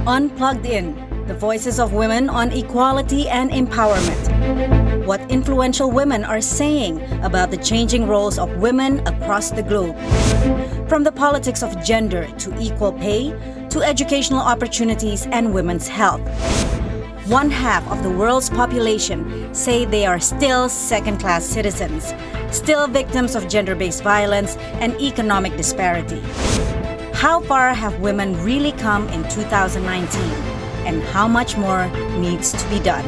Unplugged In, the voices of women on equality and empowerment. What influential women are saying about the changing roles of women across the globe. From the politics of gender to equal pay, to educational opportunities and women's health. 1/2 of the world's population say they are still second-class citizens, still victims of gender-based violence and economic disparity. How far have women really come in 2019, and how much more needs to be done?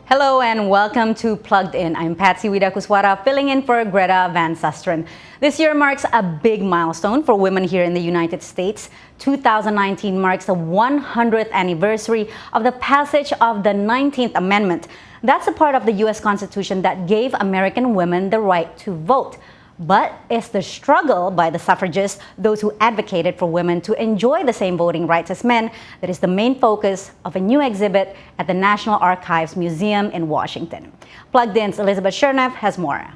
Hello and welcome to Plugged In. I'm Patsy Widakuswara, filling in for Greta Van Susteren. This year marks a big milestone for women here in the United States. 2019 marks the 100th anniversary of the passage of the 19th Amendment. That's a part of the U.S. Constitution that gave American women the right to vote. But it's the struggle by the suffragists, those who advocated for women to enjoy the same voting rights as men, that is the main focus of a new exhibit at the National Archives Museum in Washington. Plugged In's Elizabeth Chernev has more.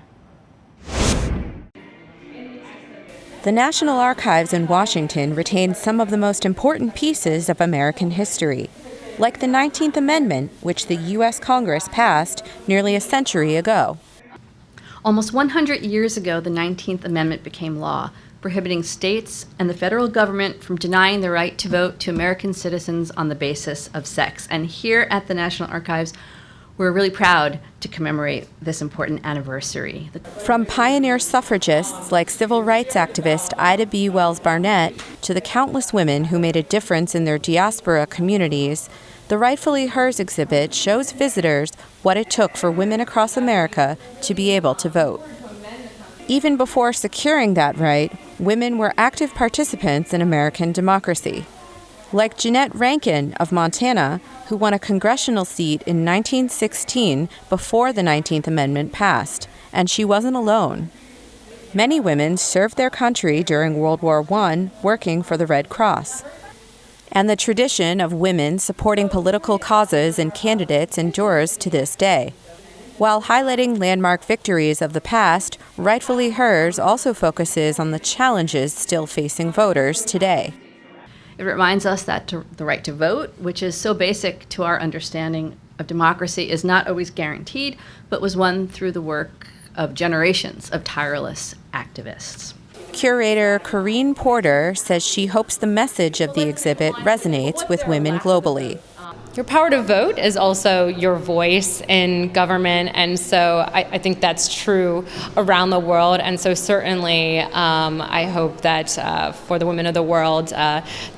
The National Archives in Washington retains some of the most important pieces of American history, like the 19th Amendment, which the U.S. Congress passed nearly a century ago. Almost 100 years ago, the 19th Amendment became law, prohibiting states and the federal government from denying the right to vote to American citizens on the basis of sex. And here at the National Archives, we're really proud to commemorate this important anniversary. From pioneer suffragists like civil rights activist Ida B. Wells Barnett to the countless women who made a difference in their diaspora communities, the Rightfully Hers exhibit shows visitors what it took for women across America to be able to vote. Even before securing that right, women were active participants in American democracy. Like Jeanette Rankin of Montana, who won a congressional seat in 1916 before the 19th Amendment passed, and she wasn't alone. Many women served their country during World War I, working for the Red Cross. And the tradition of women supporting political causes and candidates endures to this day. While highlighting landmark victories of the past, Rightfully Hers also focuses on the challenges still facing voters today. It reminds us that the right to vote, which is so basic to our understanding of democracy, is not always guaranteed, but was won through the work of generations of tireless activists. Curator Corrine Porter says she hopes the message of the exhibit resonates with women globally. Your power to vote is also your voice in government, and so I think that's true around the world. And so certainly I hope that for the women of the world,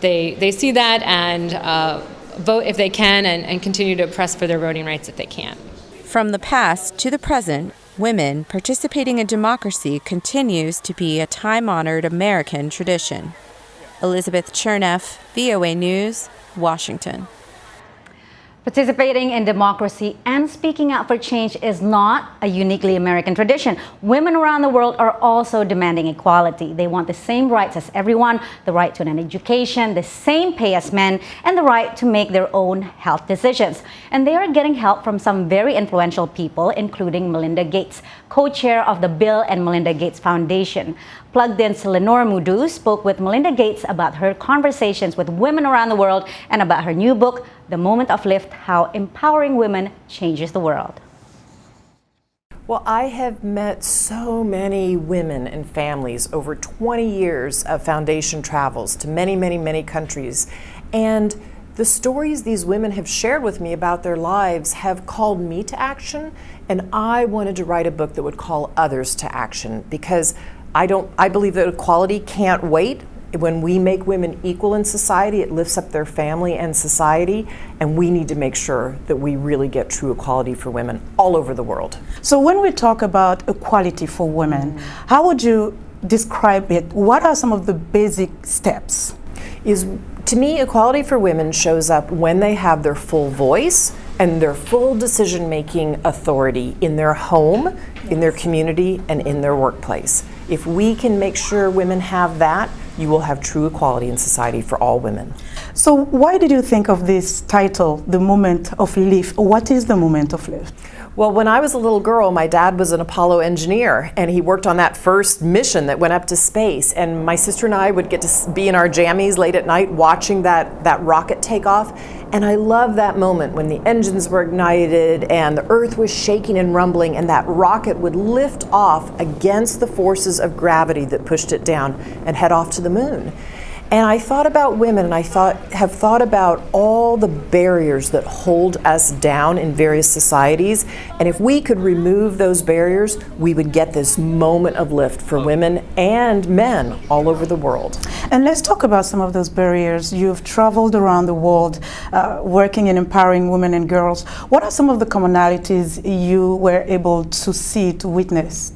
they see that and vote if they can and continue to press for their voting rights if they can. From the past to the present, women participating in democracy continues to be a time-honored American tradition. Elizabeth Chernev, VOA News, Washington. Participating in democracy and speaking out for change is not a uniquely American tradition. Women around the world are also demanding equality. They want the same rights as everyone, the right to an education, the same pay as men, and the right to make their own health decisions. And they are getting help from some very influential people, including Melinda Gates, co-chair of the Bill and Melinda Gates Foundation. Plugged In's Lenore Mudu spoke with Melinda Gates about her conversations with women around the world and about her new book, The Moment of Lift: How Empowering Women Changes the World. Well, I have met so many women and families over 20 years of foundation travels to many, many, many countries. And the stories these women have shared with me about their lives have called me to action. And I wanted to write a book that would call others to action, because I believe that equality can't wait. When we make women equal in society, it lifts up their family and society, and we need to make sure that we really get true equality for women all over the world. So when we talk about equality for women, how would you describe it? What are some of the basic steps? To me, equality for women shows up when they have their full voice and their full decision-making authority in their home, in their community, and in their workplace. If we can make sure women have that, you will have true equality in society for all women. So why did you think of this title, The Moment of Lift? What is the moment of lift? Well, when I was a little girl, my dad was an Apollo engineer, and he worked on that first mission that went up to space. And my sister and I would get to be in our jammies late at night watching that rocket take off. And I love that moment when the engines were ignited and the earth was shaking and rumbling, and that rocket would lift off against the forces of gravity that pushed it down and head off to the moon. And I thought about women, and I have thought about all the barriers that hold us down in various societies. And if we could remove those barriers, we would get this moment of lift for women and men all over the world. And let's talk about some of those barriers. You've traveled around the world working and empowering women and girls. What are some of the commonalities you were able to see, to witness?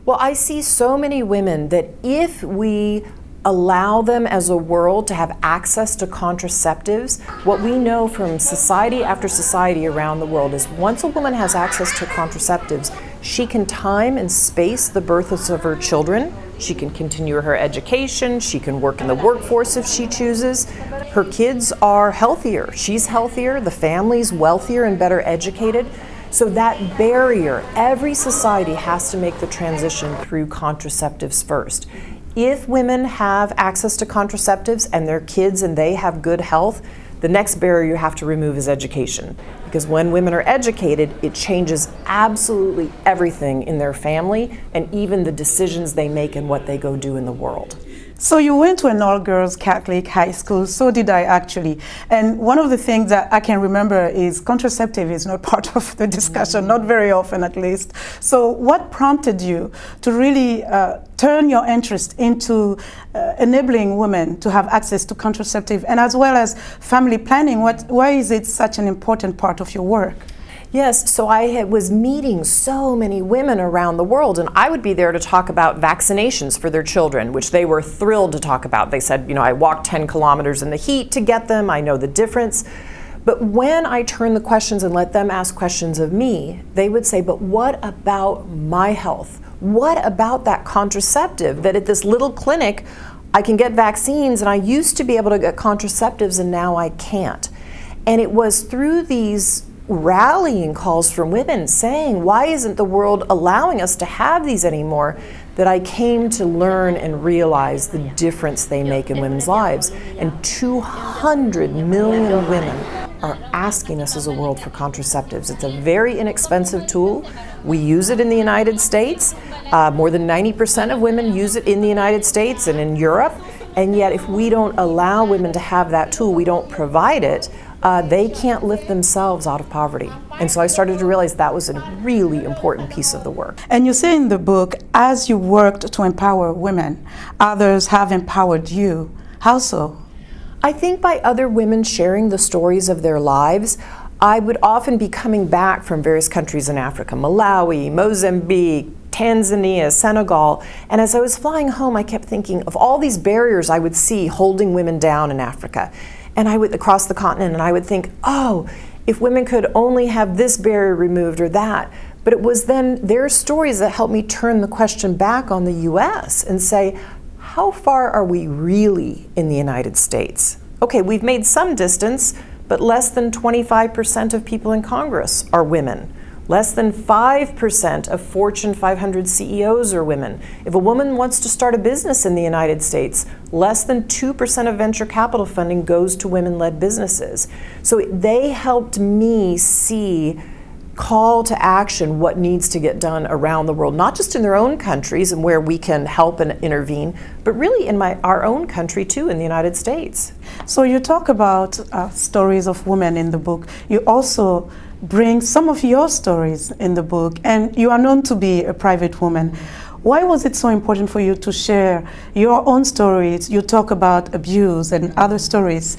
Well, I see so many women that if we allow them as a world to have access to contraceptives, what we know from society after society around the world is once a woman has access to contraceptives, she can time and space the births of her children, she can continue her education, she can work in the workforce if she chooses. Her kids are healthier, she's healthier, the family's wealthier and better educated. So that barrier, every society has to make the transition through contraceptives first. If women have access to contraceptives and their kids and they have good health, the next barrier you have to remove is education. Because when women are educated, it changes absolutely everything in their family and even the decisions they make and what they go do in the world. So you went to an all-girls Catholic high school, so did I actually. And one of the things that I can remember is contraceptive is not part of the discussion, not very often at least. So what prompted you to really turn your interest into enabling women to have access to contraceptive and as well as family planning? Why is it such an important part of your work? Yes, so I was meeting so many women around the world, and I would be there to talk about vaccinations for their children, which they were thrilled to talk about. They said, I walked 10 kilometers in the heat to get them, I know the difference. But when I turned the questions and let them ask questions of me, they would say, but what about my health? What about that contraceptive that at this little clinic I can get vaccines, and I used to be able to get contraceptives and now I can't? And it was through these rallying calls from women saying, why isn't the world allowing us to have these anymore, that I came to learn and realize the difference they make in women's lives. And 200 million women are asking us as a world for contraceptives. It's a very inexpensive tool. We use it in the United States. More than 90% of women use it in the United States and in Europe. And yet if we don't allow women to have that tool, we don't provide it, they can't lift themselves out of poverty. And so I started to realize that was a really important piece of the work. And you say in the book, as you worked to empower women, others have empowered you. How so? I think by other women sharing the stories of their lives, I would often be coming back from various countries in Africa, Malawi, Mozambique, Tanzania, Senegal, and as I was flying home, I kept thinking of all these barriers I would see holding women down in Africa. And I would across the continent, and I would think, oh, if women could only have this barrier removed or that. But it was then their stories that helped me turn the question back on the US and say, how far are we really in the United States? Okay, we've made some distance, but less than 25% of people in Congress are women. Less than 5% of Fortune 500 CEOs are women. If a woman wants to start a business in the United States, less than 2% of venture capital funding goes to women-led businesses. So they helped me see, call to action what needs to get done around the world, not just in their own countries and where we can help and intervene, but really in our own country too, in the United States. So you talk about stories of women in the book. You also bring some of your stories in the book, and you are known to be a private woman. Why was it so important for you to share your own stories? You talk about abuse and other stories.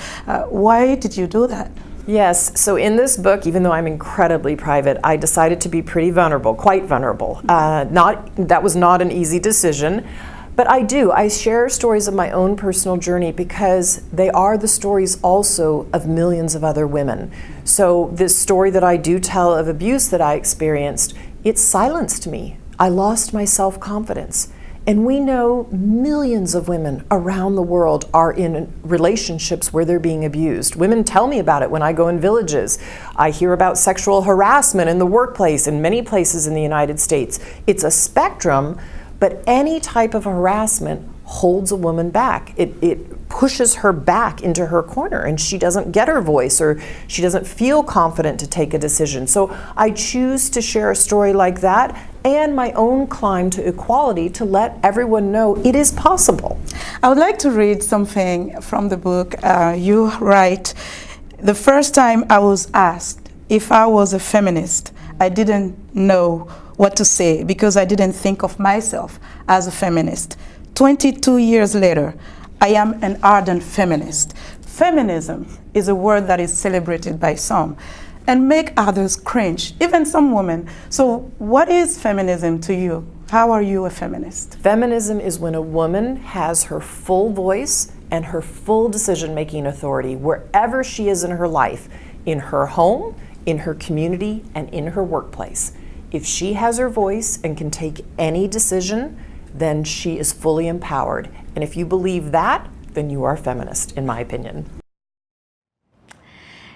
Why did you do that? Yes, so in this book, even though I'm incredibly private, I decided to be pretty vulnerable, quite vulnerable. That was not an easy decision, but I share stories of my own personal journey because they are the stories also of millions of other women. So this story that I do tell of abuse that I experienced, it silenced me. I lost my self-confidence. And we know millions of women around the world are in relationships where they're being abused. Women tell me about it when I go in villages. I hear about sexual harassment in the workplace in many places in the United States. It's a spectrum, but any type of harassment holds a woman back. It pushes her back into her corner, and she doesn't get her voice, or she doesn't feel confident to take a decision. So I choose to share a story like that and my own climb to equality to let everyone know it is possible. I would like to read something from the book. You write, the first time I was asked if I was a feminist, I didn't know what to say because I didn't think of myself as a feminist. 22 years later, I am an ardent feminist. Feminism is a word that is celebrated by some and make others cringe, even some women. So what is feminism to you? How are you a feminist? Feminism is when a woman has her full voice and her full decision-making authority wherever she is in her life, in her home, in her community, and in her workplace. If she has her voice and can take any decision, then she is fully empowered. And if you believe that, then you are a feminist, in my opinion.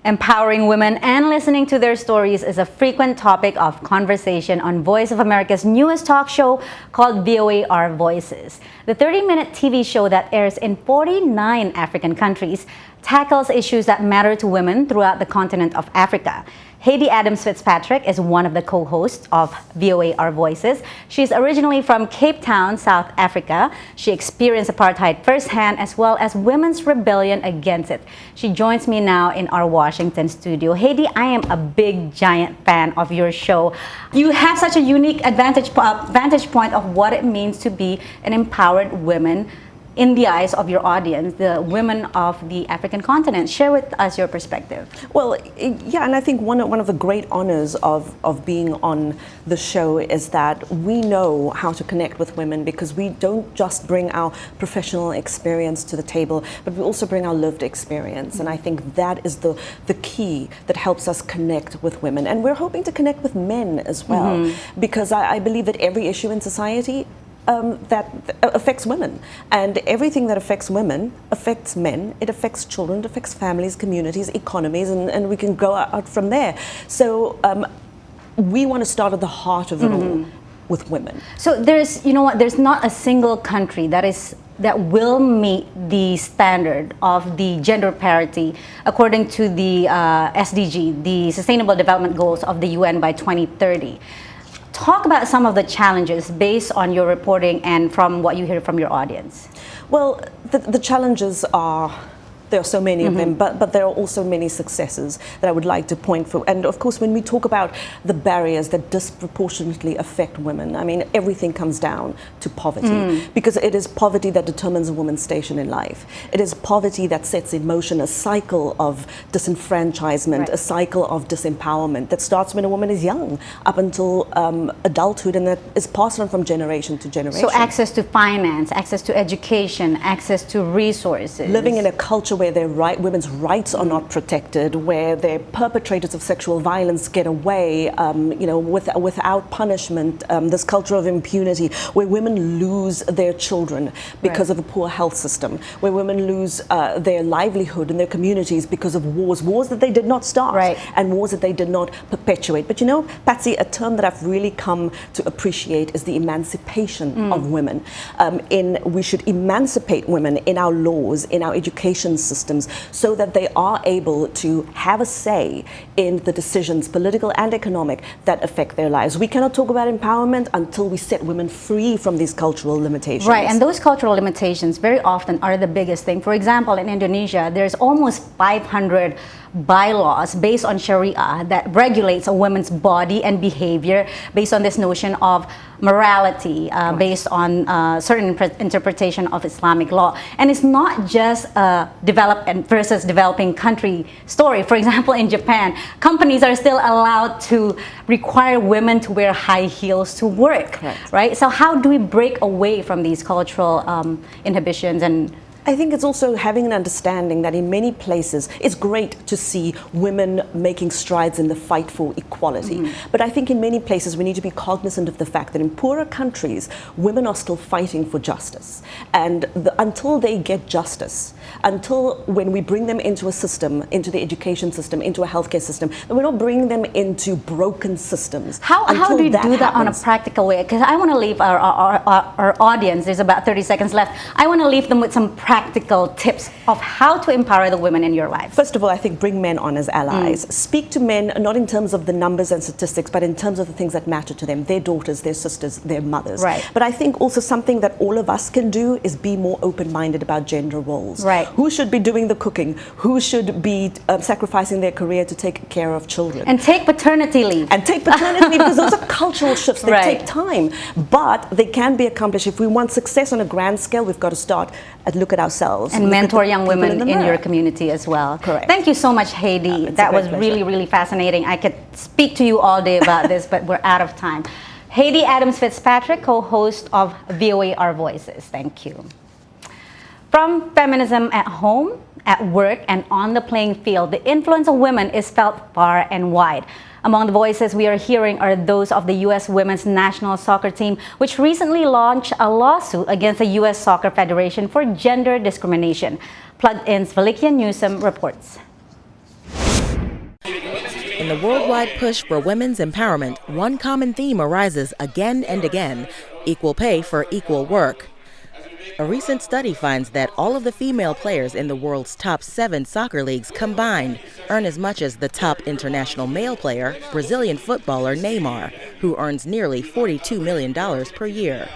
Empowering women and listening to their stories is a frequent topic of conversation on Voice of America's newest talk show called VOA Our Voices. The 30-minute TV show that airs in 49 African countries tackles issues that matter to women throughout the continent of Africa. Haiti Adams Fitzpatrick is one of the co-hosts of VOA Our Voices. She's originally from Cape Town, South Africa. She experienced apartheid firsthand as well as women's rebellion against it. She joins me now in our Washington studio. Haiti, I am a big, giant fan of your show. You have such a unique vantage point of what it means to be an empowered woman in the eyes of your audience, the women of the African continent. Share with us your perspective. Well, yeah, and I think one of the great honors of being on the show is that we know how to connect with women, because we don't just bring our professional experience to the table, but we also bring our lived experience. And I think that is the key that helps us connect with women. And we're hoping to connect with men as well, because I believe that every issue in society that affects women, and everything that affects women affects men. It affects children, it affects families, communities, economies, and we can go out from there. So we want to start at the heart of it all with women. So there's, you know what, there's not a single country that will meet the standard of the gender parity according to the SDG, the Sustainable Development Goals of the UN by 2030. Talk about some of the challenges based on your reporting and from what you hear from your audience. Well, the challenges are, there are so many of them, but there are also many successes that I would like to point to. And of course, when we talk about the barriers that disproportionately affect women, I mean, everything comes down to poverty, because it is poverty that determines a woman's station in life. It is poverty that sets in motion a cycle of disenfranchisement, a cycle of disempowerment that starts when a woman is young up until adulthood, and that is passed on from generation to generation. So access to finance, access to education, access to resources. Living in a culture where women's rights are not protected, where the perpetrators of sexual violence get away, without punishment. This culture of impunity, where women lose their children because of a poor health system, where women lose their livelihood in their communities because of wars that they did not start, and wars that they did not perpetuate. But you know, Patsy, a term that I've really come to appreciate is the emancipation of women. We should emancipate women in our laws, in our education systems, so that they are able to have a say in the decisions, political and economic, that affect their lives. We cannot talk about empowerment until we set women free from these cultural limitations. Right, and those cultural limitations very often are the biggest thing. For example, in Indonesia, there's almost 500 bylaws based on Sharia that regulates a woman's body and behavior based on this notion of morality, based on certain interpretation of Islamic law. And it's not just a developed versus developing country story. For example, in Japan, companies are still allowed to require women to wear high heels to work, right? So how do we break away from these cultural inhibitions? And I think it's also having an understanding that in many places it's great to see women making strides in the fight for equality. But I think in many places we need to be cognizant of the fact that in poorer countries, women are still fighting for justice. And until they get justice, until when we bring them into a system, into the education system, into a healthcare system, then we're not bringing them into broken systems. How do you do that on a practical way? Because I want to leave our audience, there's about 30 seconds left, I want to leave them with some practical tips of how to empower the women in your lives. First of all, I think bring men on as allies. Speak to men not in terms of the numbers and statistics, but in terms of the things that matter to them, their daughters, their sisters, their mothers. Right. But I think also something that all of us can do is be more open-minded about gender roles. Right. Who should be doing the cooking? Who should be sacrificing their career to take care of children? And take paternity leave. And take paternity leave, because those are cultural shifts. They take time, but they can be accomplished. If we want success on a grand scale, we've got to start and look at ourselves. And mentor young women in your community as well. Correct. Thank you so much, Heidi. That was really, really fascinating. I could speak to you all day about this, but we're out of time. Heidi Adams Fitzpatrick, co-host of VOA Our Voices. Thank you. From feminism at home, at work, and on the playing field, the influence of women is felt far and wide. Among the voices we are hearing are those of the U.S. Women's National Soccer Team, which recently launched a lawsuit against the U.S. Soccer Federation for gender discrimination. Plugged In's Valikia Newsom reports. In the worldwide push for women's empowerment, one common theme arises again and again: equal pay for equal work. A recent study finds that all of the female players in the world's top 7 soccer leagues combined earn as much as the top international male player, Brazilian footballer Neymar, who earns nearly $42 million per year.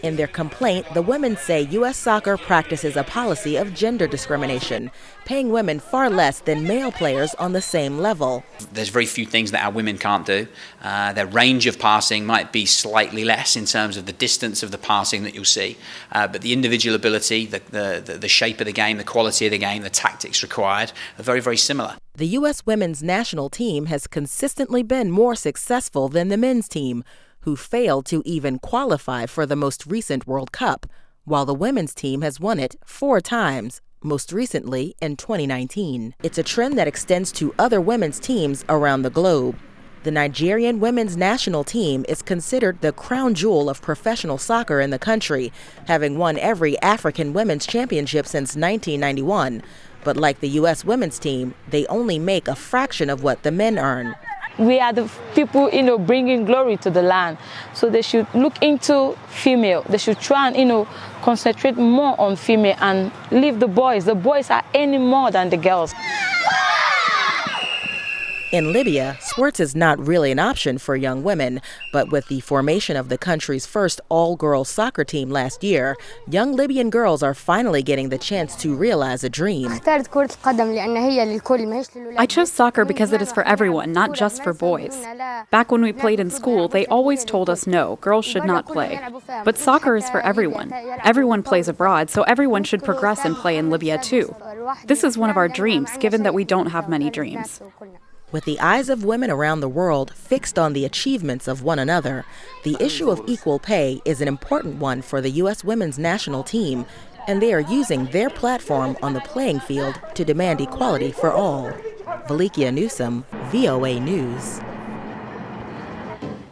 In their complaint, the women say U.S. soccer practices a policy of gender discrimination, paying women far less than male players on the same level. There's very few things that our women can't do. Their range of passing might be slightly less in terms of the distance of the passing that you'll see, but the individual ability, the shape of the game, the quality of the game, the tactics required are very, very similar. The U.S. women's national team has consistently been more successful than the men's team, who failed to even qualify for the most recent World Cup, while the women's team has won it 4 times, most recently in 2019. It's a trend that extends to other women's teams around the globe. The Nigerian women's national team is considered the crown jewel of professional soccer in the country, having won every African women's championship since 1991. But like the U.S. women's team, they only make a fraction of what the men earn. We are the people, bringing glory to the land. So they should look into female. They should try and, concentrate more on female and leave the boys. The boys are earning more than the girls. In Libya, sports is not really an option for young women, but with the formation of the country's first all-girls soccer team last year, young Libyan girls are finally getting the chance to realize a dream. I chose soccer because it is for everyone, not just for boys. Back when we played in school, they always told us no, girls should not play. But soccer is for everyone. Everyone plays abroad, so everyone should progress and play in Libya too. This is one of our dreams, given that we don't have many dreams. With the eyes of women around the world fixed on the achievements of one another, the issue of equal pay is an important one for the U.S. women's national team, and they are using their platform on the playing field to demand equality for all. Valikia Newsom, VOA News.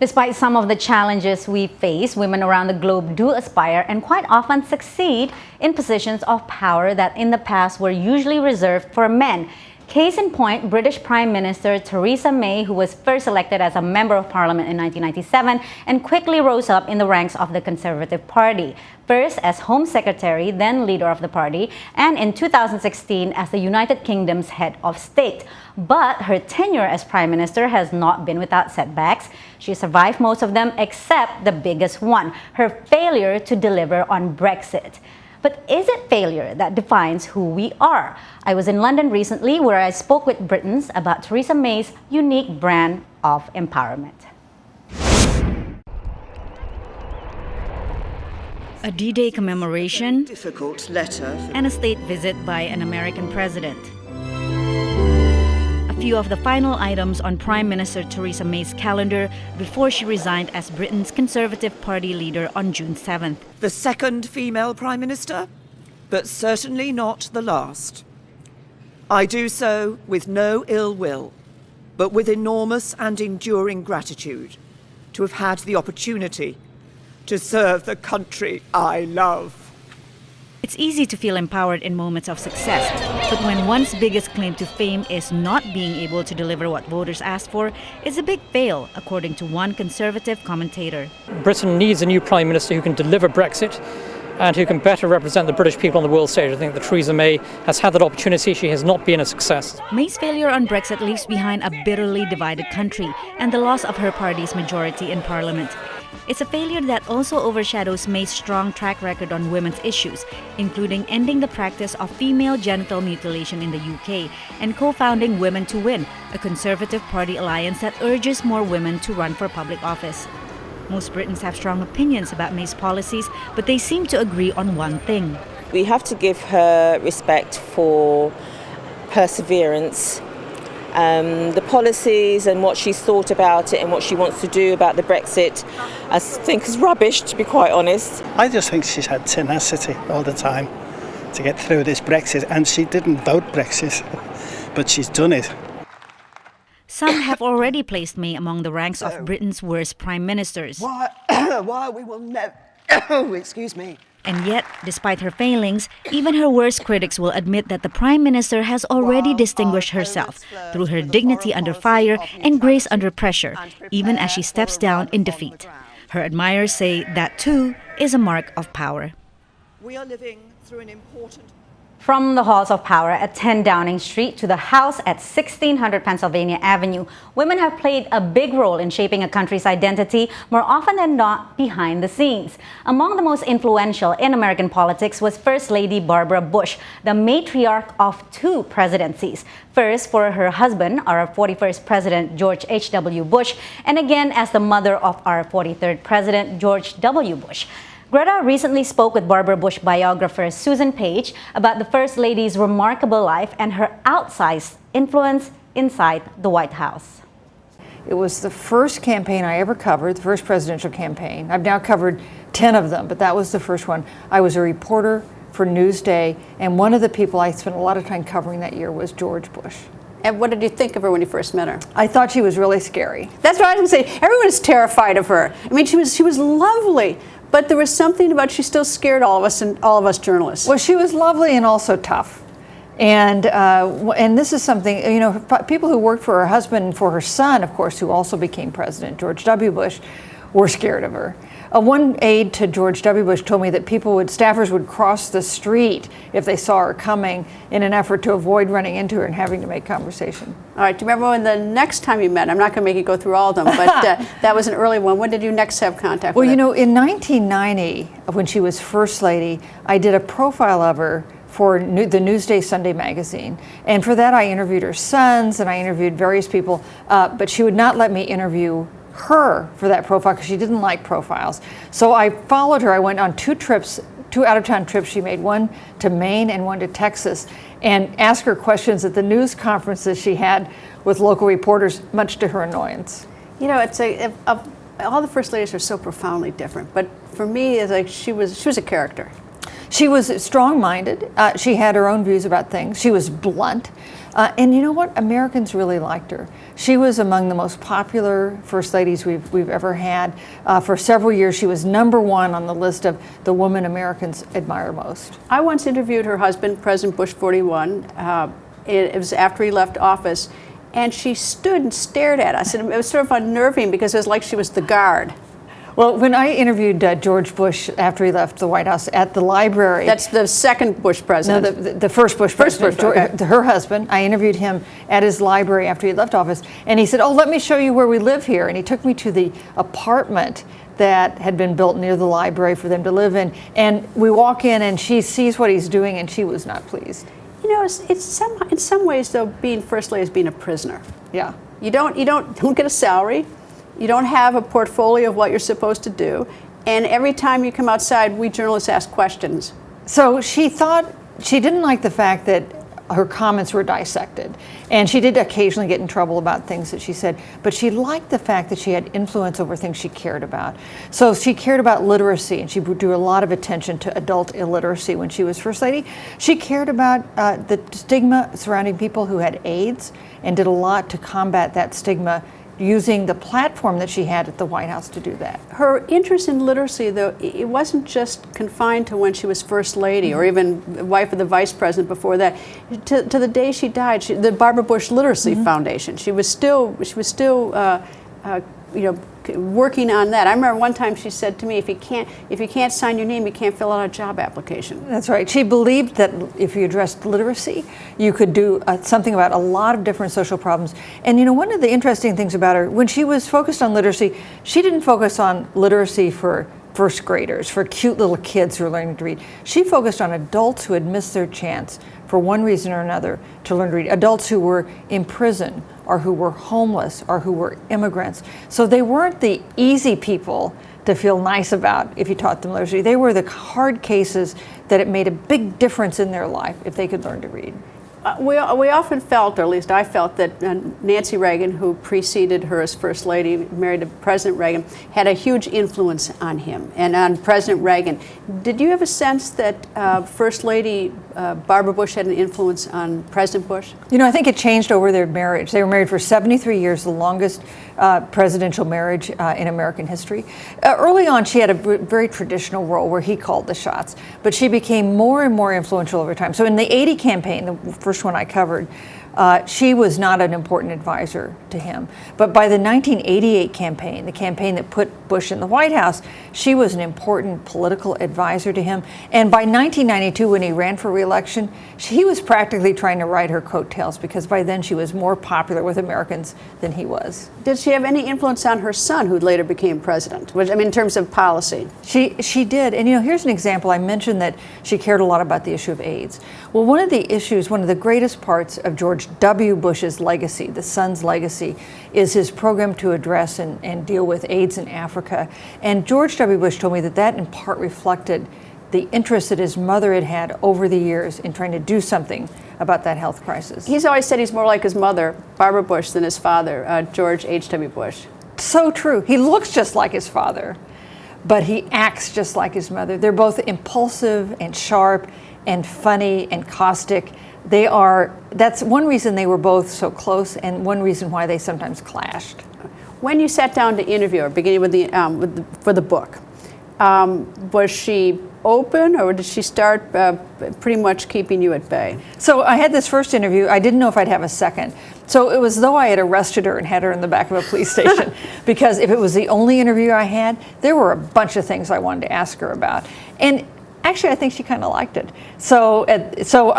Despite some of the challenges we face, women around the globe do aspire and quite often succeed in positions of power that in the past were usually reserved for men. Case in point, British Prime Minister Theresa May, who was first elected as a Member of Parliament in 1997 and quickly rose up in the ranks of the Conservative Party, first as Home Secretary, then leader of the party, and in 2016 as the United Kingdom's head of state. But her tenure as Prime Minister has not been without setbacks. She survived most of them except the biggest one, her failure to deliver on Brexit. But is it failure that defines who we are? I was in London recently where I spoke with Britons about Theresa May's unique brand of empowerment. A D-Day commemoration, and a state visit by an American president. A few of the final items on Prime Minister Theresa May's calendar before she resigned as Britain's Conservative Party leader on June 7th. The second female Prime Minister, but certainly not the last. I do so with no ill will, but with enormous and enduring gratitude to have had the opportunity to serve the country I love. It's easy to feel empowered in moments of success, but when one's biggest claim to fame is not being able to deliver what voters asked for, it's a big fail, according to one Conservative commentator. Britain needs a new Prime Minister who can deliver Brexit and who can better represent the British people on the world stage. I think that Theresa May has had that opportunity. She has not been a success. May's failure on Brexit leaves behind a bitterly divided country and the loss of her party's majority in Parliament. It's a failure that also overshadows May's strong track record on women's issues, including ending the practice of female genital mutilation in the UK and co-founding Women to Win, a Conservative Party alliance that urges more women to run for public office. Most Britons have strong opinions about May's policies, but they seem to agree on one thing. We have to give her respect for perseverance. The policies and what she's thought about it and what she wants to do about the Brexit, I think is rubbish, to be quite honest. I just think she's had tenacity all the time to get through this Brexit, and she didn't vote Brexit, but she's done it. Some have already placed May among the ranks of Britain's worst prime ministers. Why we will never... excuse me. And yet, despite her failings, even her worst critics will admit that the Prime Minister has already distinguished herself through her dignity under fire and grace under pressure, even as she steps down in defeat. Her admirers say that, too, is a mark of power. We are living through an important... From the halls of power at 10 Downing Street to the house at 1600 Pennsylvania Avenue, women have played a big role in shaping a country's identity, more often than not behind the scenes. Among the most influential in American politics was First Lady Barbara Bush, the matriarch of two presidencies. First for her husband, our 41st President George H.W. Bush, and again as the mother of our 43rd President George W. Bush. Greta recently spoke with Barbara Bush biographer Susan Page about the First Lady's remarkable life and her outsized influence inside the White House. It was the first campaign I ever covered, the first presidential campaign. I've now covered 10 of them, but that was the first one. I was a reporter for Newsday, and one of the people I spent a lot of time covering that year was George Bush. And what did you think of her when you first met her? I thought she was really scary. That's what I was going to say. Everyone is terrified of her. I mean, she was lovely. But there was something about she still scared all of us and all of us journalists. Well, she was lovely and also tough. And this is something, you know, people who worked for her husband and for her son, of course, who also became president, George W. Bush, were scared of her. One aide to George W. Bush told me that staffers would cross the street if they saw her coming in an effort to avoid running into her and having to make conversation. All right, do you remember when the next time you met? I'm not going to make you go through all of them, but that was an early one. When did you next have contact with her? Well, you know, in 1990, when she was First Lady, I did a profile of her for the Newsday Sunday magazine. And for that, I interviewed her sons and I interviewed various people, but she would not let me interview her for that profile because she didn't like profiles. So I followed her. I went on two out-of-town trips she made, one to Maine and one to Texas, and asked her questions at the news conferences she had with local reporters, much to her annoyance. You know, all the first ladies are so profoundly different, but for me, it's like she was a character. She was strong-minded. She had her own views about things. She was blunt. And you know what? Americans really liked her. She was among the most popular first ladies we've ever had. For several years, she was #1 on the list of the women Americans admire most. I once interviewed her husband, President Bush 41. It was after he left office, and she stood and stared at us. And it was sort of unnerving because it was like she was the guard. Well, when I interviewed George Bush after he left the White House at the library. That's the second Bush president. No, the first Bush president. Okay. Her husband. I interviewed him at his library after he left office. And he said, "Oh, let me show you where we live here." And he took me to the apartment that had been built near the library for them to live in. And we walk in and she sees what he's doing and she was not pleased. You know, in some ways, though, being First Lady is being a prisoner. Yeah. You don't get a salary. You don't have a portfolio of what you're supposed to do. And every time you come outside, we journalists ask questions. So she thought, she didn't like the fact that her comments were dissected. And she did occasionally get in trouble about things that she said, but she liked the fact that she had influence over things she cared about. So she cared about literacy, and she drew a lot of attention to adult illiteracy when she was First Lady. She cared about the stigma surrounding people who had AIDS and did a lot to combat that stigma, using the platform that she had at the White House to do that. Her interest in literacy, though, it wasn't just confined to when she was First Lady or even wife of the Vice President before that. To the day she died, the Barbara Bush Literacy Foundation. She was still working on that. I remember one time she said to me, if you can't sign your name, you can't fill out a job application. That's right. She believed that if you addressed literacy, you could do something about a lot of different social problems. And one of the interesting things about her, when she was focused on literacy, she didn't focus on literacy for first graders, for cute little kids who are learning to read. She focused on adults who had missed their chance for one reason or another to learn to read. Adults who were in prison, or who were homeless, or who were immigrants. So they weren't the easy people to feel nice about if you taught them literacy. They were the hard cases that it made a big difference in their life if they could learn to read. We often felt, or at least I felt, that Nancy Reagan, who preceded her as First Lady, married to President Reagan, had a huge influence on him and on President Reagan. Did you have a sense that First Lady Barbara Bush had an influence on President Bush? I think it changed over their marriage. They were married for 73 years, the longest presidential marriage in American history. Early on, she had a very traditional role where he called the shots, but she became more and more influential over time. So in the 80 campaign, the first one I covered, she was not an important advisor to him. But by the 1988 campaign, the campaign that put Bush in the White House, she was an important political advisor to him. And by 1992, when he ran for re-election, he was practically trying to ride her coattails, because by then she was more popular with Americans than he was. Did she have any influence on her son, who later became president, in terms of policy? She did. And here's an example. I mentioned that she cared a lot about the issue of AIDS. Well, one of the greatest parts of George W. Bush's legacy, the son's legacy, is his program to address and deal with AIDS in Africa. And George W. Bush told me that in part reflected the interest that his mother had had over the years in trying to do something about that health crisis. He's always said he's more like his mother, Barbara Bush, than his father, George H.W. Bush. So true. He looks just like his father, but he acts just like his mother. They're both impulsive and sharp and funny and caustic. That's one reason they were both so close, and one reason why they sometimes clashed. When you sat down to interview her, beginning for the book, was she open, or did she start pretty much keeping you at bay? So I had this first interview. I didn't know if I'd have a second. So it was as though I had arrested her and had her in the back of a police station. Because if it was the only interview I had, there were a bunch of things I wanted to ask her about. And actually, I think she kind of liked it. So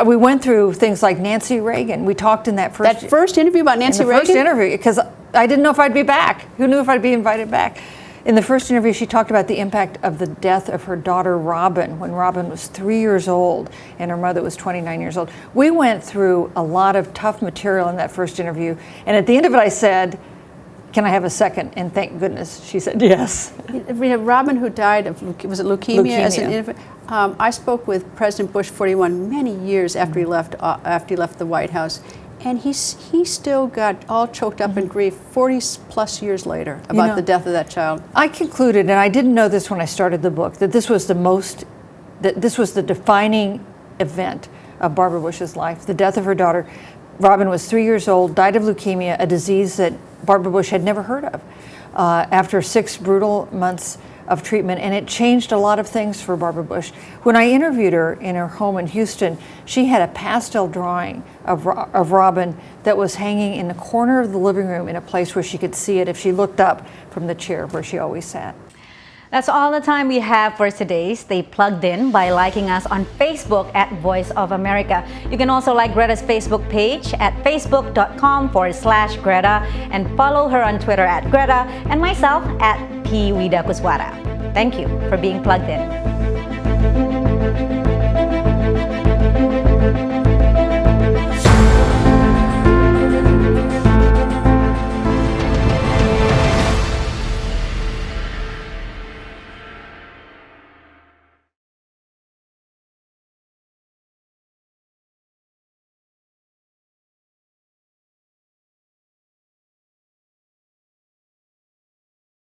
we went through things like Nancy Reagan. We talked in that first interview about Nancy Reagan? First interview, because I didn't know if I'd be back. Who knew if I'd be invited back? In the first interview, she talked about the impact of the death of her daughter, Robin, when Robin was 3 years old and her mother was 29 years old. We went through a lot of tough material in that first interview. And at the end of it, I said, "Can I have a second?" And thank goodness she said yes. Robin, who died of, was it leukemia? As an infant? I spoke with President Bush 41 many years after he left the White House, and he still got all choked up in grief 40 plus years later about the death of that child. I concluded, and I didn't know this when I started the book, that this was the defining event of Barbara Bush's life, the death of her daughter. Robin was 3 years old, died of leukemia, a disease that Barbara Bush had never heard of, after 6 brutal months of treatment, and it changed a lot of things for Barbara Bush. When I interviewed her in her home in Houston, she had a pastel drawing of Robin that was hanging in the corner of the living room in a place where she could see it if she looked up from the chair where she always sat. That's all the time we have for today. Stay plugged in by liking us on Facebook at Voice of America. You can also like Greta's Facebook page at facebook.com/Greta and follow her on Twitter at Greta and myself at P. Widakuswara. Thank you for being plugged in.